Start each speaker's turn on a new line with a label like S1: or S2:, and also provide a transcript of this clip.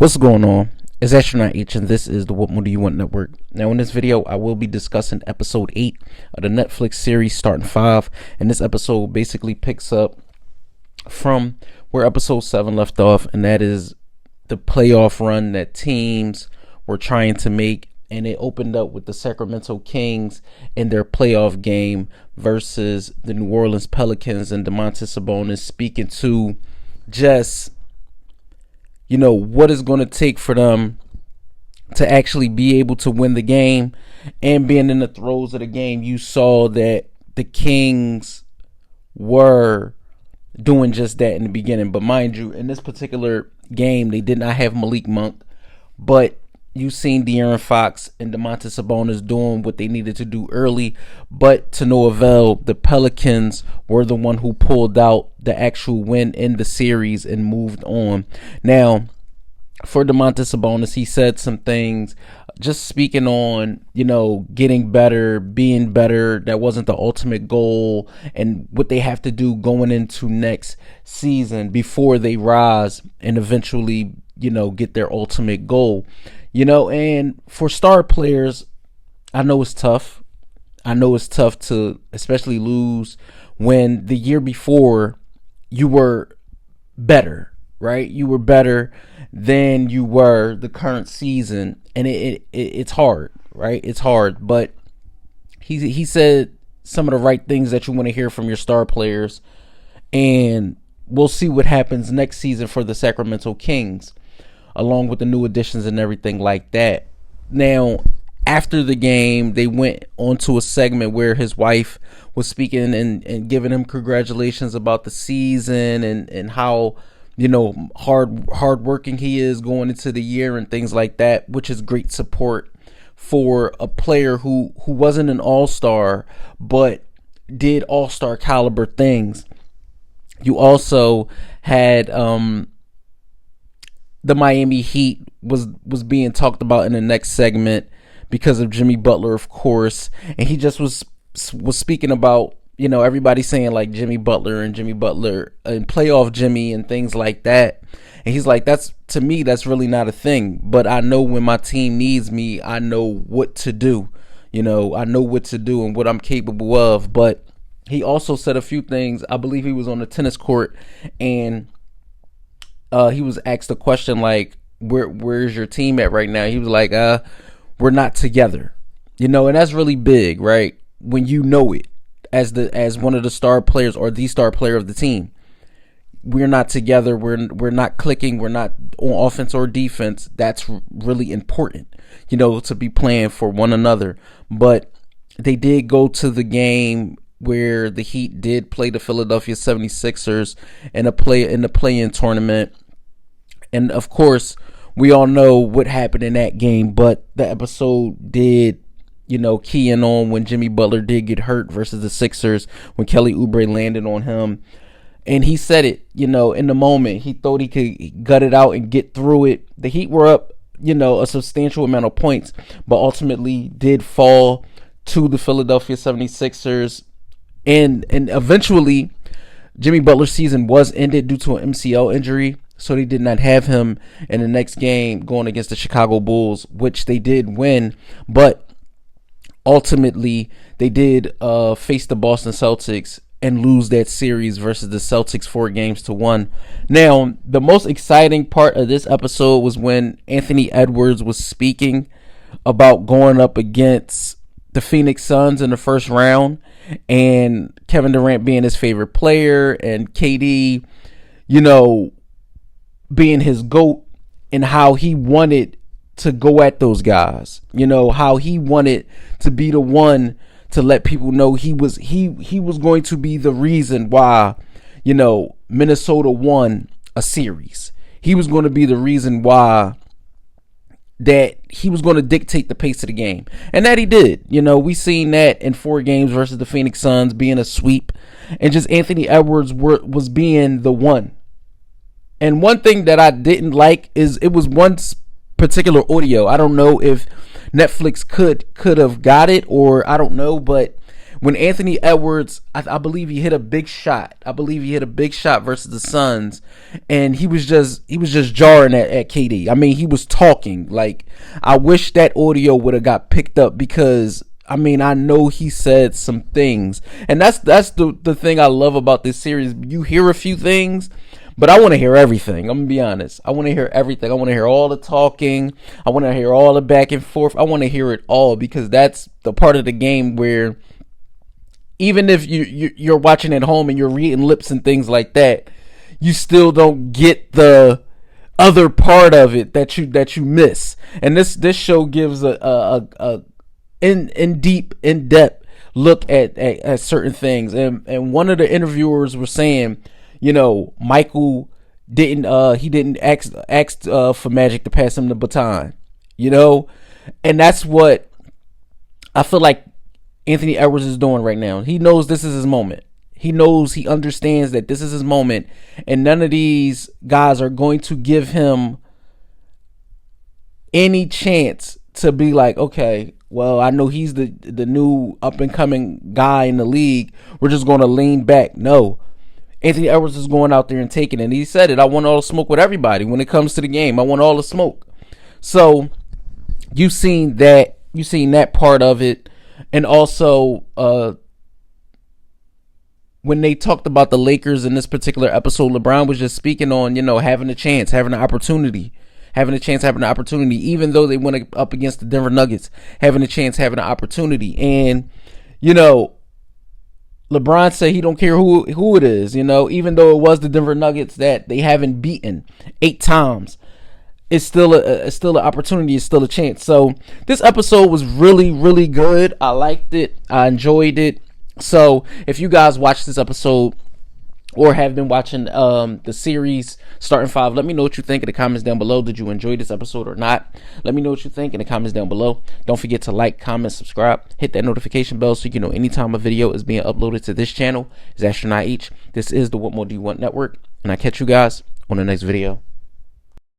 S1: What's going on? It's Astronaut H, and this is the What More Do You Want Network. Now, in this video, I will be discussing episode 8 of the Netflix series Starting 5, and this episode basically picks up from where episode 7 left off, and that is the playoff run that teams were trying to make, and it opened up with the Sacramento Kings in their playoff game versus the New Orleans Pelicans, and Domantas Sabonis speaking to just what it's going to take for them to actually be able to win the game. And being in the throes of the game, you saw that the Kings were doing just that in the beginning. But mind you, in this particular game, they did not have Malik Monk, but you seen De'Aaron Fox and Domantas Sabonis doing what they needed to do early, but to no avail. The Pelicans were the one who pulled out the actual win in the series and moved on. Now, for Domantas Sabonis, he said some things, just speaking on, getting better, being better. That wasn't the ultimate goal, and what they have to do going into next season before they rise and eventually, get their ultimate goal. And for star players, I know it's tough. I know it's tough to especially lose when the year before you were better, right? You were better than you were the current season, and it's hard, right? It's hard, but he said some of the right things that you want to hear from your star players, and we'll see what happens next season for the Sacramento Kings, along with the new additions and everything like that. Now, after the game, they went on to a segment where his wife was speaking and giving him congratulations about the season and how, hard working he is going into the year and things like that, which is great support for a player who wasn't an all-star, but did all-star caliber things. You also had, the Miami Heat was being talked about in the next segment because of Jimmy Butler, of course, and he just was speaking about, everybody saying like Jimmy Butler and playoff Jimmy and things like that. And he's like, to me, that's really not a thing, but I know when my team needs me, I know what to do. I know what to do and what I'm capable of. But he also said a few things. I believe he was on the tennis court, and he was asked a question like, where's your team at right now? He was like, we're not together, and that's really big, right? When you know it as one of the star players or the star player of the team, we're not together. We're not clicking. We're not on offense or defense. That's really important, to be playing for one another. But they did go to the game where the Heat did play the Philadelphia 76ers in the play-in tournament. And of course, we all know what happened in that game, but the episode did, key in on when Jimmy Butler did get hurt versus the Sixers, when Kelly Oubre landed on him. And he said it, in the moment, he thought he could gut it out and get through it. The Heat were up, a substantial amount of points, but ultimately did fall to the Philadelphia 76ers. And eventually, Jimmy Butler's season was ended due to an MCL injury. So they did not have him in the next game going against the Chicago Bulls, which they did win. But ultimately, they did face the Boston Celtics and lose that series versus the Celtics 4-1. Now, the most exciting part of this episode was when Anthony Edwards was speaking about going up against the Phoenix Suns in the first round, and Kevin Durant being his favorite player, and KD, being his GOAT, and how he wanted to go at those guys, how he wanted to be the one to let people know he was going to be the reason why, Minnesota won a series. He was going to be the reason why that he was going to dictate the pace of the game. And that he did. We seen that in 4 games versus the Phoenix Suns being a sweep, and just Anthony Edwards was being the one. And one thing that I didn't like is it was one particular audio. I don't know if Netflix could have got it, or I don't know, but when Anthony Edwards, I believe he hit a big shot. I believe he hit a big shot versus the Suns, and he was just jarring at KD. I mean, he was talking. Like, I wish that audio would have got picked up, because I mean, I know he said some things, and that's the thing I love about this series. You hear a few things, but I want to hear everything. I'm gonna be honest. I want to hear everything. I want to hear all the talking. I want to hear all the back and forth. I want to hear it all, because that's the part of the game where, even if you're watching at home and you're reading lips and things like that, you still don't get the other part of it that you miss. And this show gives a in depth look at certain things. And one of the interviewers was saying, you know, Michael didn't ask for Magic to pass him the baton, you know, and that's what I feel like Anthony Edwards is doing right now. He knows this is his moment. He understands that this is his moment, and none of these guys are going to give him any chance to be like, okay, well, I know he's the new up and coming guy in the league, we're just going to lean back. No, Anthony Edwards is going out there and taking it. And he said it, I want all the smoke with everybody when it comes to the game. I want all the smoke. So you've seen that part of it. And also, when they talked about the Lakers in this particular episode, LeBron was just speaking on, you know, having a chance, having an opportunity, even though they went up against the Denver Nuggets, having a chance, having an opportunity. And, you know, LeBron said he don't care who it is, you know, even though it was the Denver Nuggets that they haven't beaten 8 times. It's still an opportunity. It's still a chance. So this episode was really, really good. I liked it. I enjoyed it. So if you guys watched this episode or have been watching the series Starting Five, let me know what you think in the comments down below. Did you enjoy this episode or not? Let me know what you think in the comments down below. Don't forget to like, comment, subscribe, hit that notification bell so you know anytime a video is being uploaded to this channel. It's Astronaut H. This is the What More Do You Want Network, and I catch you guys on the next video.